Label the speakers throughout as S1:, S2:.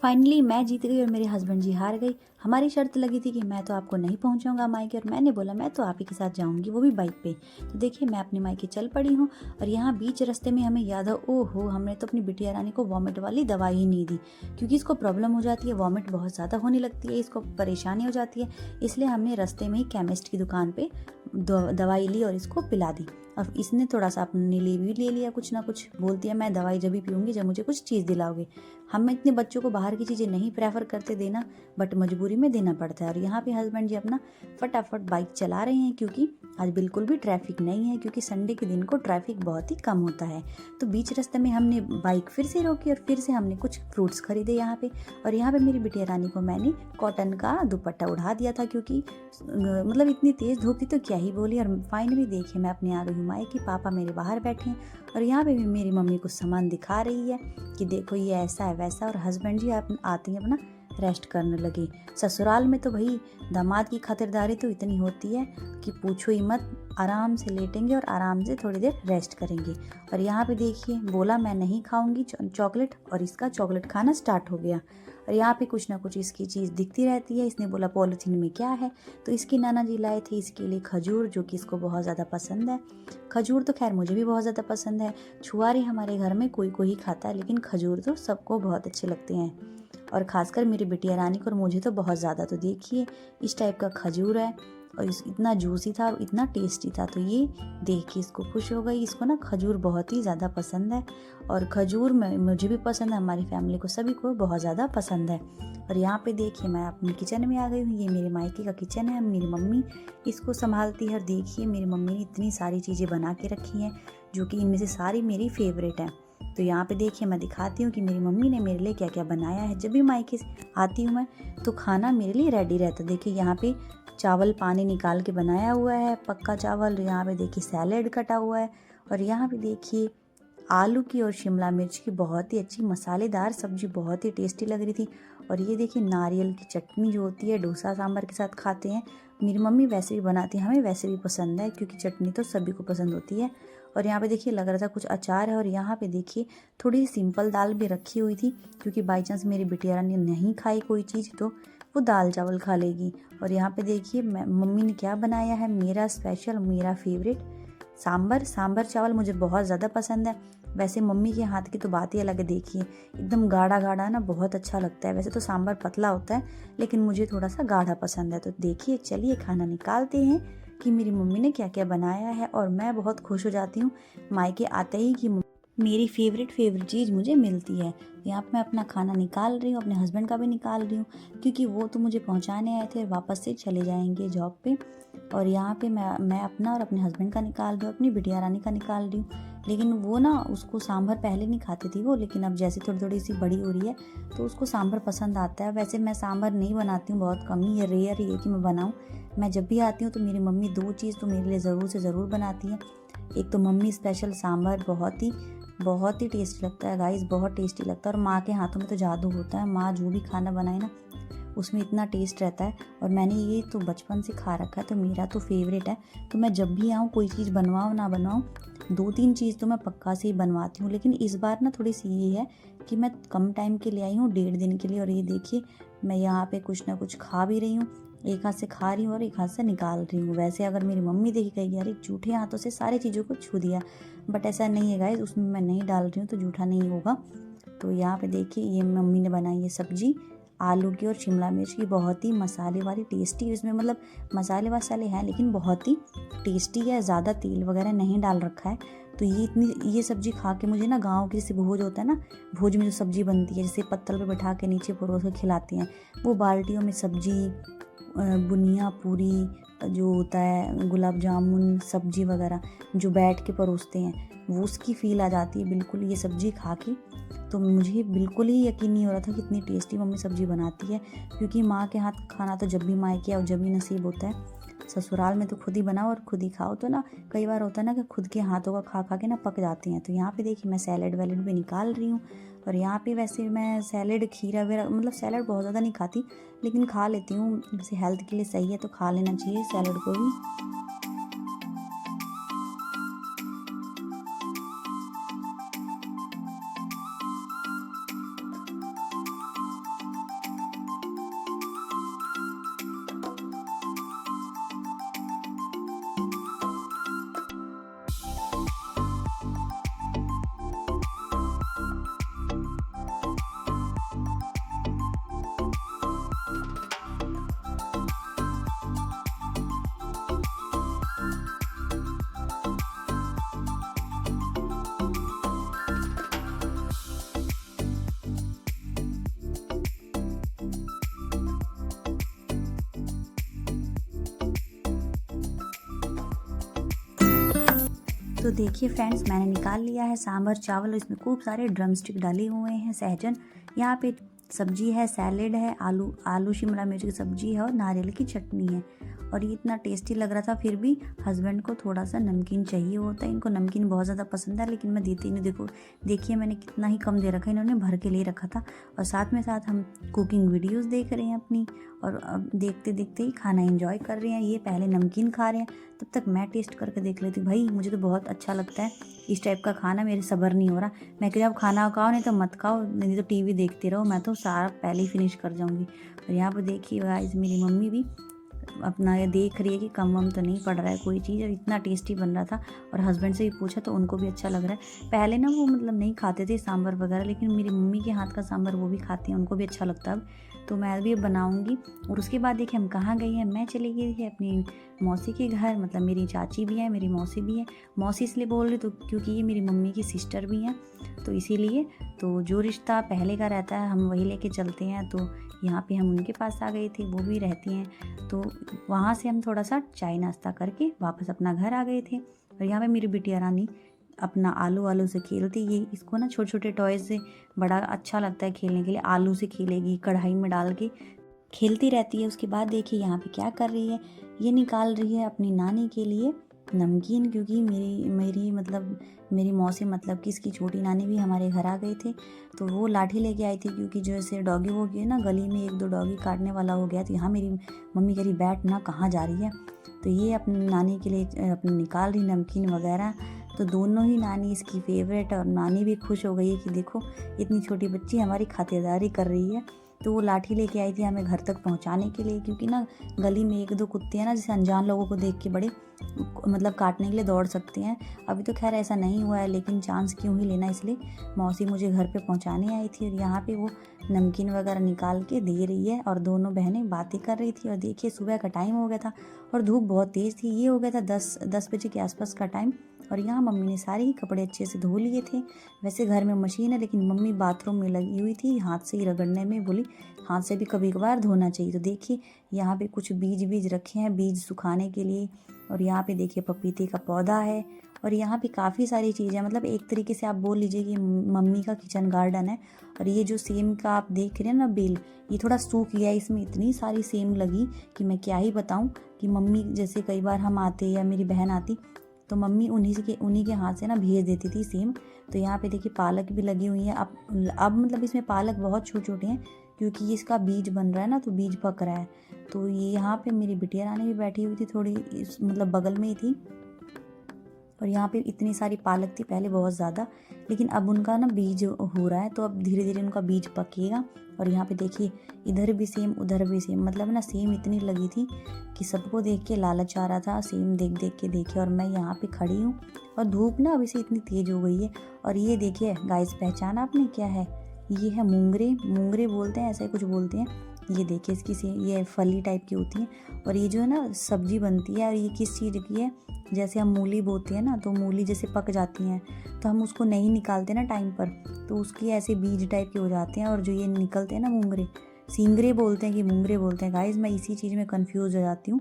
S1: Finally मैं जीत गई और मेरे हस्बैंड जी हार गई। हमारी शर्त लगी थी कि मैं तो आपको नहीं पहुंचाऊंगा मायके, और मैंने बोला मैं तो आप ही के साथ जाऊंगी, वो भी बाइक पे। तो देखिए मैं अपने मायके चल पड़ी हूँ और यहाँ बीच रास्ते में हमें याद है, ओहो हमने तो अपनी बिटिया रानी को वॉमिट वाली दवाई ही नहीं दी, क्योंकि इसको प्रॉब्लम हो जाती है, वॉमिट बहुत ज़्यादा होने लगती है, इसको परेशानी हो जाती है। इसलिए हमने रास्ते में ही केमिस्ट की दुकान पे दवाई ली और इसको पिला दी। अब इसने थोड़ा सा अपने लिए भी ले लिया, कुछ ना कुछ बोलती है मैं दवाई जब भी पीऊँगी जब मुझे कुछ चीज़ दिलाओगे। हम इतने बच्चों को बाहर की चीज़ें नहीं प्रेफर करते देना, बट मजबूरी में देना पड़ता है। और यहाँ पे हस्बैंड जी अपना फटाफट बाइक चला रहे हैं, क्योंकि आज बिल्कुल भी ट्रैफिक नहीं है, क्योंकि संडे के दिन को ट्रैफिक बहुत ही कम होता है। तो बीच रास्ते में हमने बाइक फिर से रोकी और फिर से हमने कुछ फ्रूट्स खरीदे यहाँ पे। और यहाँ पे मेरी बिटिया रानी को मैंने कॉटन का दुपट्टा उड़ा दिया था, क्योंकि मतलब इतनी तेज़ धूप थी तो क्या ही बोली। और फाइनली देखिए मैं अपने आ गई हूँ मायके, पापा मेरे बाहर बैठे हैं और यहाँ पे भी मेरी मम्मी कुछ सामान दिखा रही है कि देखो ये ऐसा है वैसा। और हस्बैंड जी आते ही अपना रेस्ट करने लगे। ससुराल में तो भाई दामाद की खातिरदारी तो इतनी होती है कि पूछो ही मत। आराम से लेटेंगे और आराम से थोड़ी देर रेस्ट करेंगे। और यहाँ पे देखिए बोला मैं नहीं खाऊंगी चॉकलेट, और इसका चॉकलेट खाना स्टार्ट हो गया। और यहाँ पे कुछ ना कुछ इसकी चीज़ दिखती रहती है। इसने बोला पॉलिथीन में क्या है, तो इसकी नाना जी लाए थे इसके लिए खजूर, जो कि इसको बहुत ज़्यादा पसंद है। खजूर तो खैर मुझे भी बहुत ज़्यादा पसंद है। छुआरे हमारे घर में कोई कोई खाता है, लेकिन खजूर तो सबको बहुत अच्छे लगते हैं, और ख़ासकर मेरी बिटिया रानी को और मुझे तो बहुत ज़्यादा। तो देखिए इस टाइप का खजूर है और इतना जूसी था और इतना टेस्टी था, तो ये देख के इसको खुश हो गई। इसको ना खजूर बहुत ही ज़्यादा पसंद है, और खजूर मुझे भी पसंद है, हमारी फैमिली को सभी को बहुत ज़्यादा पसंद है। और यहाँ पे देखिए मैं अपने किचन में आ गई हूँ। ये मेरे मायके का किचन है, मेरी मम्मी इसको संभालती है। और देखिए मेरी मम्मी ने इतनी सारी चीज़ें बना के रखी हैं, जो कि इनमें से सारी मेरी फेवरेट हैं। तो यहाँ पे देखिए मैं दिखाती हूँ कि मेरी मम्मी ने मेरे लिए क्या क्या बनाया है। जब भी मायके आती हूँ मैं तो खाना मेरे लिए रेडी रहता है। देखिए यहाँ पे चावल पानी निकाल के बनाया हुआ है, पक्का चावल। यहाँ पे देखिए सैलेड कटा हुआ है, और यहाँ पे देखिए आलू की और शिमला मिर्च की बहुत ही अच्छी मसालेदार सब्जी, बहुत ही टेस्टी लग रही थी। और ये देखिए नारियल की चटनी जो होती है डोसा सांभर के साथ खाते हैं, मेरी मम्मी वैसे भी बनाती है, हमें वैसे भी पसंद है, क्योंकि चटनी तो सभी को पसंद होती है। और यहाँ पे देखिए लग रहा था कुछ अचार है। और यहाँ पे देखिए थोड़ी सिंपल दाल भी रखी हुई थी, क्योंकि बाई चांस मेरी बिटिया ने नहीं खाई कोई चीज़ तो वो दाल चावल खा लेगी। और यहाँ पे देखिए मम्मी ने क्या बनाया है, मेरा स्पेशल मेरा फेवरेट सांभर चावल मुझे बहुत ज़्यादा पसंद है। वैसे मम्मी के हाथ की तो बात ही अलग है। देखिए एकदम गाढ़ा गाढ़ा ना बहुत अच्छा लगता है। वैसे तो सांभर पतला होता है, लेकिन मुझे थोड़ा सा गाढ़ा पसंद है। तो देखिए चलिए खाना निकालते हैं कि मेरी मम्मी ने क्या क्या बनाया है। और मैं बहुत खुश हो जाती हूँ मायके आते ही कि मेरी फेवरेट चीज़ मुझे मिलती है। यहाँ पर मैं अपना खाना निकाल रही हूँ, अपने हस्बैंड का भी निकाल रही हूँ, क्योंकि वो तो मुझे पहुँचाने आए थे, वापस से चले जाएंगे जॉब पे। और यहाँ पे मैं अपना और अपने हस्बैंड का निकाल रही हूँ, अपनी बिटिया रानी का निकाल रही हूँ। लेकिन वो ना उसको सांभर पहले नहीं खाती थी वो, लेकिन अब जैसे थोड़ी थोड़ी सी बड़ी हो रही है तो उसको सांभर पसंद आता है। वैसे मैं सांभर नहीं बनाती हूँ, बहुत कम ही, ये रेयर ही है कि मैं बनाऊँ। मैं जब भी आती हूँ तो मेरी मम्मी दो चीज़ तो मेरे लिए ज़रूर से ज़रूर बनाती है। एक तो मम्मी स्पेशल सांभर बहुत ही टेस्टी लगता है गाइस, बहुत टेस्टी लगता है। और माँ के हाथों में तो जादू होता है, माँ जो भी खाना बनाए ना उसमें इतना टेस्ट रहता है। और मैंने ये तो बचपन से खा रखा है, तो मेरा तो फेवरेट है। तो मैं जब भी आऊँ कोई चीज़ बनवाऊँ ना बनवाऊँ, 2-3 चीज़ तो मैं पक्का से ही बनवाती हूँ। लेकिन इस बार ना थोड़ी सी ये है कि मैं कम टाइम के लिए आई हूँ, 1.5 दिन के लिए। और ये देखिए मैं यहाँ पे कुछ ना कुछ खा भी रही हूँ, एक हाथ से खा रही हूँ और एक हाथ से निकाल रही हूँ। वैसे अगर मेरी मम्मी देखी कहेगी यार झूठे हाथों से सारी चीज़ों को छू दिया, बट ऐसा नहीं है गाइस, उसमें मैं नहीं डाल रही हूँ तो झूठा नहीं होगा। तो यहाँ पे देखिए ये मम्मी ने बनाई है सब्जी आलू की और शिमला मिर्च की, बहुत ही मसाले वाली टेस्टी। इसमें मतलब मसाले वसाले हैं लेकिन बहुत ही टेस्टी है, ज़्यादा तेल वगैरह नहीं डाल रखा है। तो ये सब्जी खा के मुझे ना गाँव के जैसे भोज होता है ना, भोज में जो सब्जी बनती है जैसे पत्तल पे बैठा के नीचे परोस के खिलाती हैं, वो बाल्टियों में सब्जी, बुनिया पूरी जो होता है, गुलाब जामुन सब्जी वगैरह जो बैठ के परोसते हैं, वो उसकी फ़ील आ जाती है बिल्कुल ये सब्ज़ी खा के। तो मुझे बिल्कुल ही यकीन नहीं हो रहा था कि इतनी टेस्टी मम्मी सब्ज़ी बनाती है, क्योंकि माँ के हाथ खाना तो जब भी मायके आओ जब भी नसीब होता है। ससुराल में तो खुद ही बनाओ और खुद ही खाओ, तो ना कई बार होता है ना कि खुद के हाथों का खा खा के ना पक जाते हैं। तो यहाँ पे देखिए मैं सैलेड वैलेड भी निकाल रही हूँ। और यहाँ पे वैसे मैं सैलेड खीरा वगैरह मतलब सैलेड बहुत ज़्यादा नहीं खाती, लेकिन खा लेती हूँ, जैसे हेल्थ के लिए सही है तो खा लेना चाहिए सैलेड को भी। तो देखिए फ्रेंड्स, मैंने निकाल लिया है सांभर चावल, इसमें खूब सारे ड्रम स्टिक डाले हुए हैं, सहजन, यहाँ पे सब्जी है, सैलेड है, आलू शिमला मिर्च की सब्जी है और नारियल की चटनी है। और ये इतना टेस्टी लग रहा था। फिर भी हस्बैंड को थोड़ा सा नमकीन चाहिए होता है, इनको नमकीन बहुत ज़्यादा पसंद है, लेकिन मैं देती नहीं। देखिए मैंने कितना ही कम दे रखा है, इन्होंने भर के लिए रखा था। और साथ में साथ हम कुकिंग वीडियोज़ देख रहे हैं अपनी, और अब देखते देखते ही खाना एंजॉय कर रहे हैं। ये पहले नमकीन खा रहे हैं, तब तक मैं टेस्ट करके देख लेती हूँ। भाई मुझे तो बहुत अच्छा लगता है इस टाइप का खाना, मेरे सब्र नहीं हो रहा। मैं कह रही अब खाना खाओ, नहीं तो मत खाओ, नहीं तो टीवी देखते रहो, मैं तो सारा पहले ही फिनिश कर जाऊँगी। और यहाँ पर देखिए गाइस, मेरी मम्मी भी अपना ये देख रही है कि कम वम तो नहीं पड़ रहा है कोई चीज़, और इतना टेस्टी बन रहा था। और हस्बैंड से भी पूछा तो उनको भी अच्छा लग रहा है। पहले ना वो मतलब नहीं खाते थे सांभर वगैरह, लेकिन मेरी मम्मी के हाथ का सांभर वो भी खाती हैं, उनको भी अच्छा लगता है अब। तो मैं भी अब बनाऊँगी। और उसके बाद देखिए हम कहाँ गए हैं, मैं चली गई थी अपनी मौसी के घर, मतलब मेरी चाची भी है, मेरी मौसी भी है। मौसी इसलिए बोल रही तो क्योंकि ये मेरी मम्मी की सिस्टर भी हैं, तो इसीलिए तो जो रिश्ता पहले का रहता है हम वही लेके चलते हैं। तो यहाँ पे हम उनके पास आ गए थे, वो भी रहती हैं। तो वहाँ से हम थोड़ा सा चाय नाश्ता करके वापस अपना घर आ गए थे। और यहाँ पे मेरी बिटिया रानी अपना आलू से खेलती, ये इसको ना छोटे छोटे टॉयज से बड़ा अच्छा लगता है खेलने के लिए। आलू से खेलेगी, कढ़ाई में डाल के खेलती रहती है। उसके बाद देखिए यहाँ पे क्या कर रही है, ये निकाल रही है अपनी नानी के लिए नमकीन, क्योंकि मेरी मौसी मतलब कि इसकी छोटी नानी भी हमारे घर आ गए थे। तो वो लाठी लेके आई थी, क्योंकि जैसे डॉगी हो गया ना, गली में 1-2 डॉगी काटने वाला हो गया। तो यहाँ मेरी मम्मी कह रही बैठ ना, कहाँ जा रही है। तो ये अपनी नानी के लिए अपनी निकाल रही नमकीन वगैरह। तो दोनों ही नानी इसकी फेवरेट है, और नानी भी खुश हो गई है कि देखो इतनी छोटी बच्ची हमारी खातिरदारी कर रही है। तो वो लाठी लेके आई थी हमें घर तक पहुंचाने के लिए, क्योंकि ना गली में 1-2 कुत्ते हैं ना, जैसे अनजान लोगों को देख के बड़े मतलब काटने के लिए दौड़ सकते हैं। अभी तो खैर ऐसा नहीं हुआ है, लेकिन चांस क्यों ही लेना, इसलिए मौसी मुझे घर पे पहुंचाने आई थी। और यहाँ पे वो नमकीन वगैरह निकाल के दे रही है, और दोनों बहनें बातें कर रही थी। और देखिए सुबह का टाइम हो गया था और धूप बहुत तेज़ थी, ये हो गया था 10 बजे के आसपास का टाइम। और यहाँ मम्मी ने सारे ही कपड़े अच्छे से धो लिए थे। वैसे घर में मशीन है, लेकिन मम्मी बाथरूम में लगी हुई थी हाथ से ही रगड़ने में, बोली हाथ से भी कभी कभार धोना चाहिए। तो देखिए यहाँ पे कुछ बीज रखे हैं, बीज सुखाने के लिए। और यहाँ पे देखिए पपीते का पौधा है, और यहाँ पे काफ़ी सारी चीज़ें, मतलब एक तरीके से आप बोल लीजिए कि मम्मी का किचन गार्डन है। और ये जो सेम का आप देख रहे हैं ना बेल, ये थोड़ा सूख गया है, इसमें इतनी सारी सेम लगी कि मैं क्या ही बताऊँ। कि मम्मी जैसे कई बार हम आते या मेरी बहन आती, तो मम्मी उन्हीं के हाथ से ना भेज देती थी सेम। तो यहाँ पे देखिए पालक भी लगी हुई है। अब मतलब इसमें पालक बहुत छोटे छोटे हैं, क्योंकि इसका बीज बन रहा है ना, तो बीज पक रहा है। तो ये यहाँ पे मेरी बिटिया रानी भी बैठी हुई थी, थोड़ी मतलब बगल में ही थी। और यहाँ पे इतनी सारी पालक थी पहले, बहुत ज़्यादा, लेकिन अब उनका ना बीज हो रहा है, तो अब धीरे धीरे उनका बीज पकेगा। और यहाँ पे देखिए इधर भी सेम उधर भी सेम, मतलब ना सेम इतनी लगी थी कि सबको देख के लालच आ रहा था, सेम देख देख के देखे। और मैं यहाँ पे खड़ी हूँ, और धूप ना अभी से इतनी तेज़ हो गई है। और ये देखिए गाइस, पहचाना आपने क्या है, ये है मूंगरे बोलते हैं, ऐसा ही कुछ बोलते हैं। ये देखिए इसकी ये फली टाइप की होती है, और ये जो है ना सब्जी बनती है। और ये किस चीज़ की है, जैसे हम मूली बोते हैं ना, तो मूली जैसे पक जाती हैं, तो हम उसको नहीं निकालते ना टाइम पर, तो उसकी ऐसे बीज टाइप के हो जाते हैं। और जो ये निकलते हैं ना मूंगरे, सींगरे बोलते हैं कि मूंगरे बोलते हैं गाइस, मैं इसी चीज़ में कंफ्यूज हो जाती हूँ।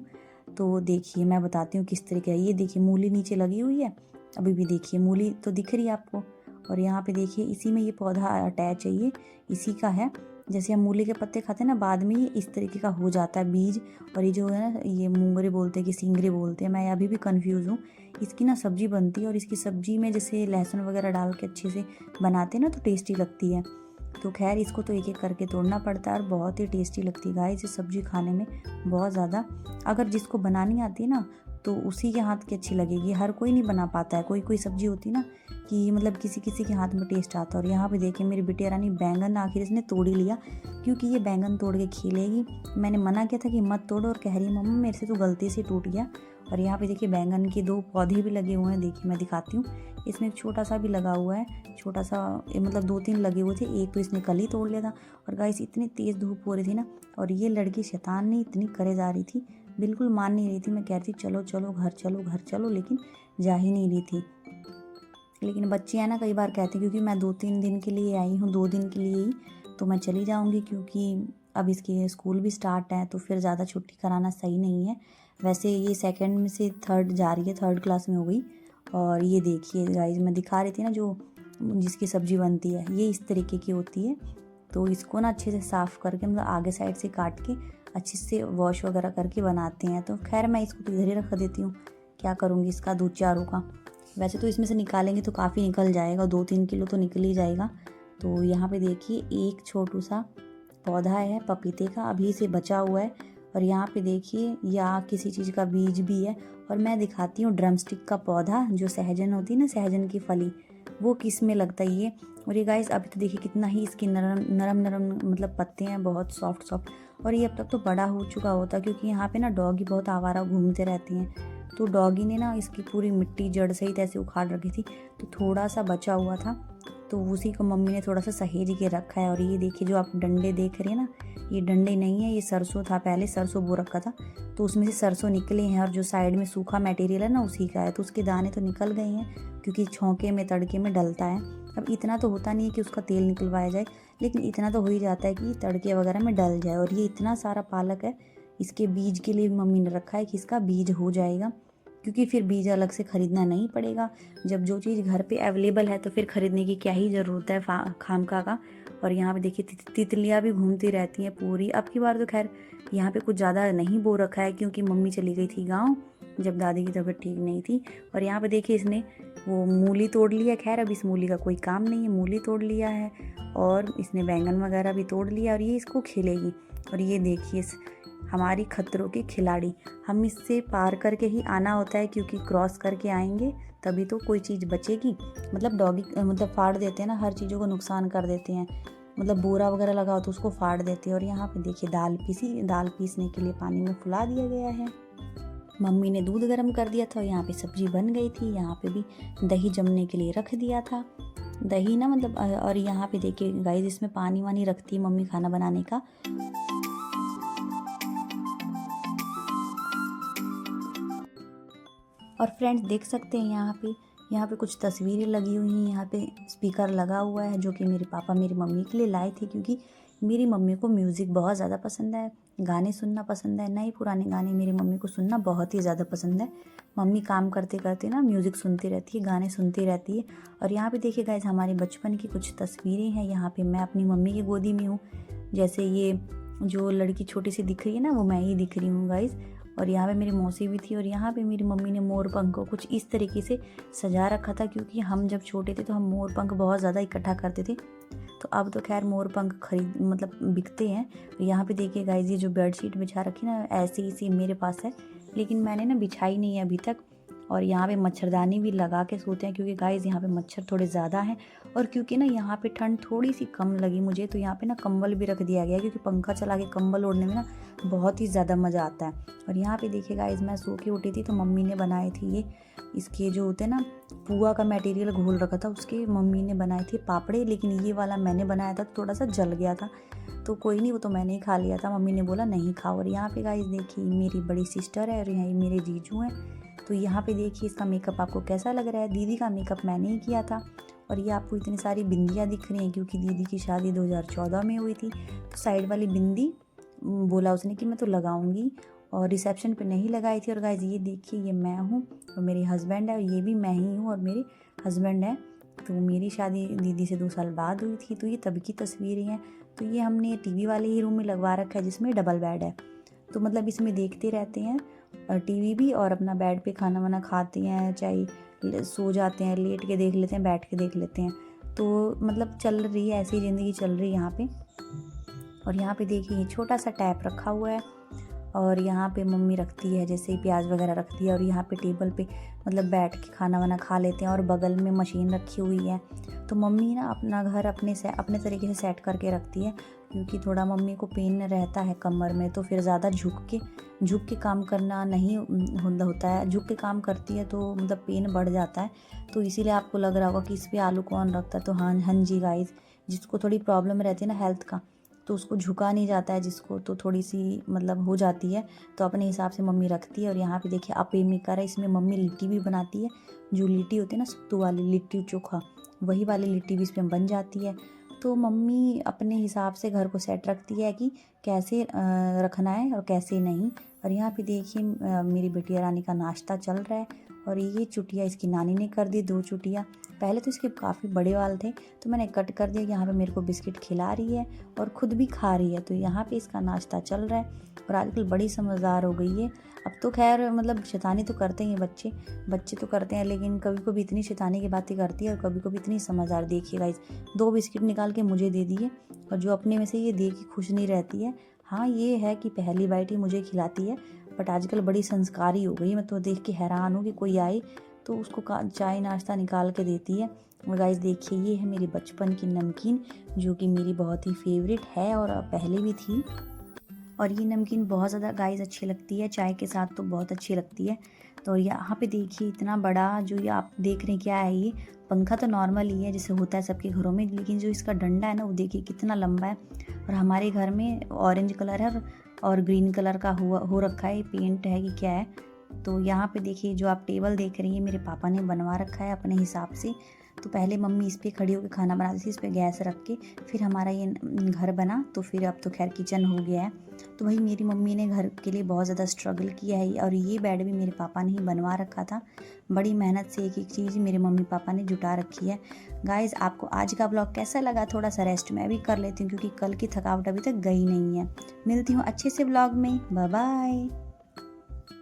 S1: तो देखिए मैं बताती हूँ किस तरीके है। ये देखिए मूली नीचे लगी हुई है, अभी भी देखिए मूली तो दिख रही है आपको। और यहाँ पे देखिए इसी में ये पौधा अटैच है, ये इसी का है। जैसे हम मूली के पत्ते खाते हैं ना, बाद में ये इस तरीके का हो जाता है बीज। और ये जो है ना, ये मूंगरे बोलते हैं कि सींगरे बोलते हैं, मैं अभी भी कंफ्यूज हूँ। इसकी ना सब्जी बनती है, और इसकी सब्जी में जैसे लहसुन वगैरह डाल के अच्छे से बनाते हैं ना, तो टेस्टी लगती है। तो खैर इसको तो एक एक करके तोड़ना पड़ता है, और बहुत ही टेस्टी लगती है गाइस ये सब्जी खाने में, बहुत ज़्यादा। अगर जिसको बनानी आती है ना, तो उसी के हाथ की अच्छी लगेगी, हर कोई नहीं बना पाता है। कोई कोई सब्जी होती है ना कि मतलब किसी किसी के हाथ में टेस्ट आता है। और यहाँ पे देखिए मेरी बिटिया रानी बैंगन आखिर इसने तोड़ ही लिया, क्योंकि ये बैंगन तोड़ के खेलेगी। मैंने मना किया था कि मत तोड़ो, और कह रही है मम्मा मेरे से तो गलती से टूट गया। और यहाँ पे देखिए बैंगन के 2 पौधे भी लगे हुए हैं, देखिए मैं दिखाती हूँ। इसमें एक छोटा सा भी लगा हुआ है, छोटा सा, मतलब 2-3 लगे हुए थे, एक तो इसने कल ही तोड़ लिया था। और गाइस इतनी तेज़ धूप हो रही थी ना, और ये लड़की शैतान नहीं इतनी करे जा रही थी, बिल्कुल मान नहीं रही थी। मैं कह रही थी चलो चलो घर चलो घर चलो, लेकिन जा ही नहीं रही थी। लेकिन बच्चे हैं ना, कई बार कहते हैं, क्योंकि मैं 2-3 दिन के लिए आई हूँ, 2 दिन के लिए ही, तो मैं चली जाऊँगी, क्योंकि अब इसके स्कूल भी स्टार्ट है, तो फिर ज़्यादा छुट्टी कराना सही नहीं है। वैसे ये 2nd में से 3rd जा रही है, 3rd क्लास में हो गई। और ये देखिए गाइस, मैं दिखा रही थी ना जो जिसकी सब्ज़ी बनती है, ये इस तरीके की होती है। तो इसको ना अच्छे से साफ़ करके मतलब आगे साइड से काट के अच्छे से वॉश वगैरह करके बनाते हैं। तो खैर मैं इसको तो इधर ही रख देती हूँ, क्या करूँगी इसका दूध चारों का। वैसे तो इसमें से निकालेंगे तो काफ़ी निकल जाएगा, 2-3 किलो तो निकल ही जाएगा। तो यहाँ पे देखिए एक छोटू सा पौधा है पपीते का, अभी से बचा हुआ है। और यहाँ पे देखिए या किसी चीज़ का बीज भी है। और मैं दिखाती हूँ ड्रमस्टिक का पौधा, जो सहजन होती है ना, सहजन की फली, वो किस में लगता है ये। और ये गाइस अभी तो देखिए कितना ही इसकी नरम नरम नरम मतलब पत्ते हैं, बहुत सॉफ्ट सॉफ्ट। और ये अब तक तो बड़ा हो चुका होता, क्योंकि यहाँ पे ना डॉगी बहुत आवारा घूमते रहती हैं। तो डॉगी ने ना इसकी पूरी मिट्टी जड़ सहित ऐसे उखाड़ रखी थी, तो थोड़ा सा बचा हुआ था, तो उसी को मम्मी ने थोड़ा सा सहेज के रखा है। और ये देखिए जो आप डंडे देख रहे हैं ना, ये डंडे नहीं है, ये सरसों था, पहले सरसों बो रखा था, तो उसमें से सरसों निकले हैं। और जो साइड में सूखा मटेरियल है ना, उसी का है। तो उसके दाने तो निकल गए हैं, क्योंकि छौंके में तड़के में डलता है। अब इतना तो होता नहीं है कि उसका तेल निकलवाया जाए, लेकिन इतना तो हो ही जाता है कि तड़के वगैरह में डल जाए। और ये इतना सारा पालक है, इसके बीज के लिए मम्मी ने रखा है कि इसका बीज हो जाएगा, क्योंकि फिर बीज अलग से ख़रीदना नहीं पड़ेगा। जब जो चीज़ घर पे अवेलेबल है तो फिर ख़रीदने की क्या ही ज़रूरत है खामखा का। और यहाँ पे देखिए तितलियाँ भी घूमती रहती हैं पूरी। अब की बार तो खैर यहाँ पे कुछ ज़्यादा नहीं बो रखा है, क्योंकि मम्मी चली गई थी गाँव जब दादी की तबीयत ठीक नहीं थी। और यहाँ पे देखिए इसने वो मूली तोड़ लिया। खैर अब इस मूली का कोई काम नहीं है, मूली तोड़ लिया है। और इसने बैंगन वगैरह भी तोड़ लिया, और ये इसको खिलेगी। और ये देखिए हमारी खतरों की खिलाड़ी, हम इससे पार करके ही आना होता है, क्योंकि क्रॉस करके आएंगे तभी तो कोई चीज़ बचेगी। मतलब डॉगी मतलब फाड़ देते हैं ना, हर चीज़ों को नुकसान कर देते हैं। मतलब बोरा वगैरह लगा हो तो उसको फाड़ देते हैं। और यहाँ पे देखिए दाल पीसने के लिए पानी में फुला दिया गया है। मम्मी ने दूध गर्म कर दिया था, और यहाँ पे सब्जी बन गई थी। यहाँ पे भी दही जमने के लिए रख दिया था, दही ना मतलब। और यहाँ पे देखिए गाइस, इसमें पानी वानी रखती है मम्मी खाना बनाने का। और फ्रेंड्स देख सकते हैं यहाँ पे कुछ तस्वीरें लगी हुई हैं। यहाँ पे स्पीकर लगा हुआ है, जो कि मेरे पापा मेरी मम्मी के लिए लाए थे, क्योंकि मेरी मम्मी को म्यूज़िक बहुत ज़्यादा पसंद है, गाने सुनना पसंद है। नए पुराने गाने मेरी मम्मी को सुनना बहुत ही ज़्यादा पसंद है। मम्मी काम करते करते ना म्यूज़िक सुनती रहती है, गाने सुनती रहती है। और यहाँ पे देखिए गाइस, हमारे बचपन की कुछ तस्वीरें हैं। यहाँ पे मैं अपनी मम्मी की गोदी में हूँ, जैसे ये जो लड़की छोटी सी दिख रही है ना, वो मैं ही दिख रही हूँ गाइस। और यहाँ पे मेरी मौसी भी थी। और यहाँ पे मेरी मम्मी ने मोर पंख को कुछ इस तरीके से सजा रखा था, क्योंकि हम जब छोटे थे तो हम मोर पंख बहुत ज़्यादा इकट्ठा करते थे। तो अब तो खैर मोर पंख खरीद मतलब बिकते हैं। यहाँ पे देखिए गाइस, ये जो बेडशीट बिछा रखी ना, ऐसी ही सी मेरे पास है, लेकिन मैंने ना बिछाई नहीं है अभी तक। और यहाँ पे मच्छरदानी भी लगा के सोते हैं, क्योंकि गाइस यहाँ पे मच्छर थोड़े ज़्यादा हैं। और क्योंकि ना यहाँ पे ठंड थोड़ी सी कम लगी मुझे, तो यहाँ पे ना कंबल भी रख दिया गया है, क्योंकि पंखा चला के कंबल ओढ़ने में ना बहुत ही ज़्यादा मज़ा आता है। और यहाँ पे देखिए गाइस, मैं सो के उठी थी तो मम्मी ने बनाए थे ये, इसके जो होते हैं ना पुआ का मटेरियल घोल रखा था, उसके मम्मी ने बनाए थे पापड़े। लेकिन ये वाला मैंने बनाया था, थोड़ा सा जल गया था, तो कोई नहीं, वो तो मैंने ही खा लिया था। मम्मी ने बोला नहीं खाओ। और यहाँ पे गाइस देखिए मेरी बड़ी सिस्टर है, और यहाँ मेरे जीजू हैं। तो यहाँ पे देखिए इसका मेकअप आपको कैसा लग रहा है। दीदी का मेकअप मैंने ही किया था। और ये आपको इतनी सारी बिंदियाँ दिख रही हैं, क्योंकि दीदी की शादी 2014 में हुई थी। तो साइड वाली बिंदी बोला उसने कि मैं तो लगाऊंगी, और रिसेप्शन पे नहीं लगाई थी। और गाइस ये देखिए, ये मैं हूँ और मेरे हस्बैंड है, और ये भी मैं ही हूँ और मेरे हस्बैंड है। तो मेरी शादी दीदी से 2 साल बाद हुई थी, तो ये तब की तस्वीरें हैं। तो ये हमने टीवी वाले ही रूम में लगवा रखा है, जिसमें डबल बेड है। तो मतलब इसमें देखते रहते हैं टीवी भी, और अपना बेड पे खाना वाना खाते हैं, चाहे सो जाते हैं, लेट के देख लेते हैं, बैठ के देख लेते हैं। तो मतलब चल रही है, ऐसी ज़िंदगी चल रही है यहाँ पे। और यहाँ पे देखिए ये छोटा सा टैप रखा हुआ है, और यहाँ पे मम्मी रखती है जैसे ही प्याज वगैरह रखती है। और यहाँ पे टेबल पे मतलब बैठ के खाना वाना खा लेते हैं, और बगल में मशीन रखी हुई है। तो मम्मी ना अपना घर अपने तरीके से सेट करके रखती है, क्योंकि थोड़ा मम्मी को पेन रहता है कमर में, तो फिर ज़्यादा झुक के काम करना नहीं होता है। झुक के काम करती है तो मतलब पेन बढ़ जाता है। तो इसीलिए आपको लग रहा होगा कि इस पर आलू कौन रखता है। तो हाँ जी गाइस, जिसको थोड़ी प्रॉब्लम रहती है ना हेल्थ का, तो उसको झुका नहीं जाता है, जिसको तो थोड़ी सी मतलब हो जाती है, तो अपने हिसाब से मम्मी रखती है। और यहाँ पे देखिए अपे मेकर है, इसमें मम्मी लिट्टी भी बनाती है। जो लिट्टी होती है ना सत्तू वाली लिट्टी चोखा, वही वाली लिट्टी भी इसमें बन जाती है। तो मम्मी अपने हिसाब से घर को सेट रखती है कि कैसे रखना है और कैसे नहीं। और यहाँ पे देखिए मेरी बिटिया रानी का नाश्ता चल रहा है, और ये चुटिया इसकी नानी ने कर दी 2 चुटिया। पहले तो इसके काफ़ी बड़े वाल थे तो मैंने कट कर दिया। यहाँ पे मेरे को बिस्किट खिला रही है और ख़ुद भी खा रही है, तो यहाँ पे इसका नाश्ता चल रहा है। और आजकल बड़ी समझदार हो गई है। अब तो खैर मतलब शैतानी तो करते ही हैं बच्चे तो करते हैं, लेकिन कभी कभी इतनी शैतानी की बातें करती है और कभी कभी इतनी समझदार। देखिए गाइस, 2 बिस्किट निकाल के मुझे दे दिए और जो अपने में से ये दे के खुश नहीं रहती है। हाँ, ये है कि पहली बाइट ही मुझे खिलाती है, बट आजकल बड़ी संस्कारी हो गई। मैं तो देख के हैरान हूँ कि कोई आए तो उसको चाय नाश्ता निकाल के देती है। और गाइस देखिए, ये है मेरी बचपन की नमकीन, जो कि मेरी बहुत ही फेवरेट है और पहले भी थी। और ये नमकीन बहुत ज़्यादा गाइस अच्छी लगती है, चाय के साथ तो बहुत अच्छी लगती है। तो यहाँ पे देखिए इतना बड़ा जो ये आप देख रहे हैं क्या है, ये पंखा तो नॉर्मल ही है जैसे होता है सबके घरों में, लेकिन जो इसका डंडा है ना वो देखिए कितना लंबा है। और हमारे घर में ऑरेंज कलर है और ग्रीन कलर का हो रखा है, पेंट है कि क्या है। तो यहाँ पे देखिए जो आप टेबल देख रही हैं मेरे पापा ने बनवा रखा है अपने हिसाब से। तो पहले मम्मी इस पर खड़ी होकर खाना बनाती थी, इस पर गैस रख के, फिर हमारा ये घर बना तो फिर अब तो खैर किचन हो गया है। तो वही मेरी मम्मी ने घर के लिए बहुत ज़्यादा स्ट्रगल किया है। और ये बेड भी मेरे पापा ने ही बनवा रखा था, बड़ी मेहनत से एक एक चीज़ मेरे मम्मी पापा ने जुटा रखी है। गाइज़ आपको आज का ब्लॉग कैसा लगा? थोड़ा सा रेस्ट मैं भी कर लेती हूँ क्योंकि कल की थकावट अभी तक गई नहीं है। मिलती हूँ अच्छे से ब्लॉग में, बाय बाय।